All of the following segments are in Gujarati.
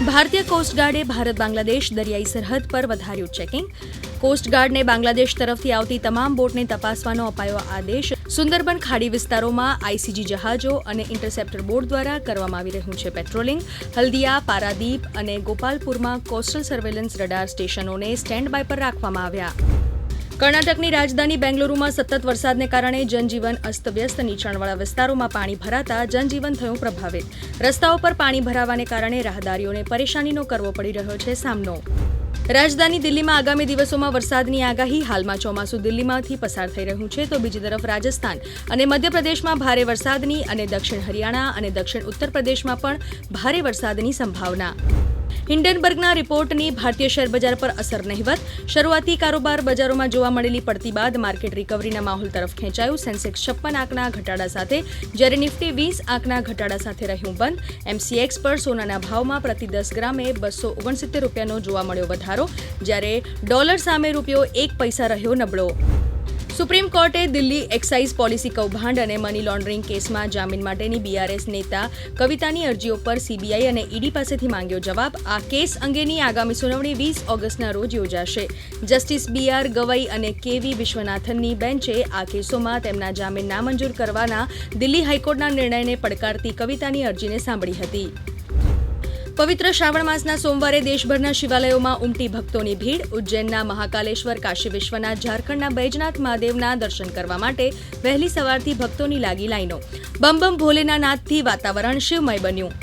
ભારતીય કોસ્ટગાર્ડે ભારત બાંગ્લાદેશ દરિયાઈ સરહદ પર વધાર્યું ચેકિંગ. કોસ્ટગાર્ડને બાંગ્લાદેશ તરફથી આવતી તમામ બોટને તપાસવાનો અપાયો આદેશ. સુંદરબન ખાડી વિસ્તારોમાં આઈસીજી જહાજો અને ઇન્ટરસેપ્ટર બોટ દ્વારા કરવામાં આવી રહ્યું છે પેટ્રોલિંગ. હલ્દિયા, પારાદીપ અને ગોપાલપુરમાં કોસ્ટલ સર્વેલન્સ રડાર સ્ટેશનોને સ્ટેન્ડ બાય પર રાખવામાં આવ્યા. કર્ણાટકની રાજધાની બેંગલુરુમાં સતત વરસાદને કારણે જનજીવન અસ્તવ્યસ્ત. નીચાણવાળા વિસ્તારોમાં પાણી ભરાતા જનજીવન થયું પ્રભાવિત. રસ્તાઓ પર પાણી ભરાવાને કારણે રાહદારીઓને પરેશાનીનો કરવો પડી રહ્યો છે સામનો. રાજધાની દિલ્હીમાં આગામી દિવસોમાં વરસાદની આગાહી. હાલમાં ચોમાસું દિલ્હીમાંથી પસાર થઈ રહ્યું છે તો બીજી તરફ રાજસ્થાન અને મધ્યપ્રદેશમાં ભારે વરસાદની અને દક્ષિણ હરિયાણા અને દક્ષિણ ઉત્તર પ્રદેશમાં પણ ભારે વરસાદની સંભાવના. હિન્ડનબર્ગના રિપોર્ટની ભારતીય શેરબજાર પર અસર નહિવત. શરૂઆતી કારોબાર બજારોમાં જોવા મળેલી પડતી બાદ માર્કેટ રિકવરીના માહોલ તરફ ખેંચાયું. સેન્સેક્સ 56 આંકના ઘટાડા સાથે જ્યારે નિફ્ટી 20 આંકના ઘટાડા સાથે રહ્યું બંધ. એમસીએક્સ પર સોનાના ભાવમાં પ્રતિ 10 ગ્રામે $269 જોવા મળ્યો વધારો, જ્યારે ડોલર સામે રૂપિયો 1 પૈસા રહ્યો નબળો. સુપ્રીમ કોર્ટે દિલ્હી એક્સાઇઝ પોલિસી કૌભાંડ અને મની લોન્ડરિંગ કેસમાં જામીન માટેની બીઆરએસ નેતા કવિતાની અરજીઓ પર સીબીઆઈ અને ઈડી પાસેથી માંગ્યો જવાબ. આ કેસ અંગેની આગામી સુનાવણી 20 ઓગસ્ટના રોજ યોજાશે. જસ્ટિસ બીઆર ગવઈ અને કેવી વિશ્વનાથનની બેન્ચે આ કેસોમાં તેમના જામીન નામંજૂર કરવાના દિલ્હી હાઈકોર્ટના નિર્ણયને પડકારતી કવિતાની અરજીને સાંભળી હતી. પવિત્ર શ્રાવણ માસના સોમવારે દેશભરના શિવાલયોમાં ઉમટી ભક્તોની ભીડ. ઉજ્જૈનના મહાકાલેશ્વર, કાશી વિશ્વનાથ, ઝારખંડના બૈજનાથ મહાદેવના દર્શન કરવા માટે વહેલી સવારથી ભક્તોની લાગી લાઈનો. બમ બમ ભોલેના નાદથી વાતાવરણ શિવમય બન્યું.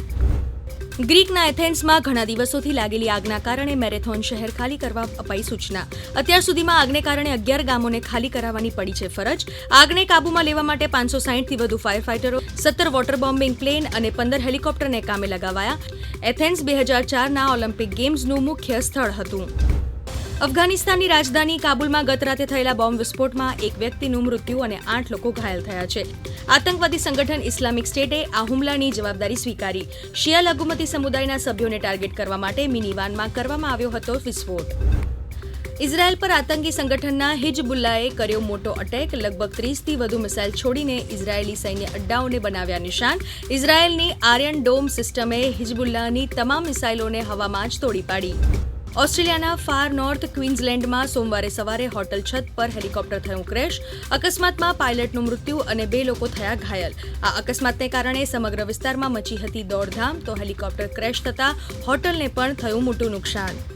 ગ્રીકના એથેન્સમાં ઘણા દિવસોથી લાગેલી આગના કારણે મેરેથોન શહેર ખાલી કરવા અપાઈ સૂચના. અત્યાર સુધીમાં આગને કારણે 11 ગામોને ખાલી કરાવવાની પડી છે ફરજ. આગને કાબૂમાં લેવા માટે 560થી વધુ ફાયર ફાઇટરો, 17 વોટર બોમ્બિંગ પ્લેન અને 15 હેલિકોપ્ટરને કામે લગાવાયા. એથેન્સ 2004ના ઓલિમ્પિક ગેમ્સનું મુખ્ય સ્થળ હતું. અફઘાનિસ્તાનની રાજધાની કાબુલમાં ગત રાતે થયેલા બોમ્બ વિસ્ફોટમાં એક વ્યક્તિનું મૃત્યુ અને 8 લોકો ઘાયલ થયા છે. આતંકવાદી સંગઠન ઇસ્લામિક સ્ટેટે આ હુમલાની જવાબદારી સ્વીકારી. શિયા લઘુમતી સમુદાયના સભ્યોને ટાર્ગેટ કરવા માટે મિનીવાનમાં કરવામાં આવ્યો હતો વિસ્ફોટ. ઇઝરાયેલ પર આતંકી સંગઠનના હિજબુલ્લાએ કર્યો મોટો અટેક. લગભગ 30થી વધુ મિસાઇલ છોડીને ઇઝરાયેલી સૈન્ય અડ્ડાઓને બનાવ્યા નિશાન. ઇઝરાયેલની આયર્ન ડોમ સિસ્ટમે હિજબુલ્લાની તમામ મિસાઇલોને હવામાં જ તોડી પાડી. ઓસ્ટ્રેલિયાના ફાર નોર્થ ક્વીન્સલેન્ડમાં સોમવારે સવારે હોટલ છત પર હેલિકોપ્ટર થયું ક્રેશ. અકસ્માતમાં પાયલટનું મૃત્યુ અને 2 લોકો થયા ઘાયલ. આ અકસ્માતને કારણે સમગ્ર વિસ્તારમાં મચી હતી દોડધામ, તો હેલિકોપ્ટર ક્રેશ થતાં હોટલને પણ થયું મોટું નુકસાન.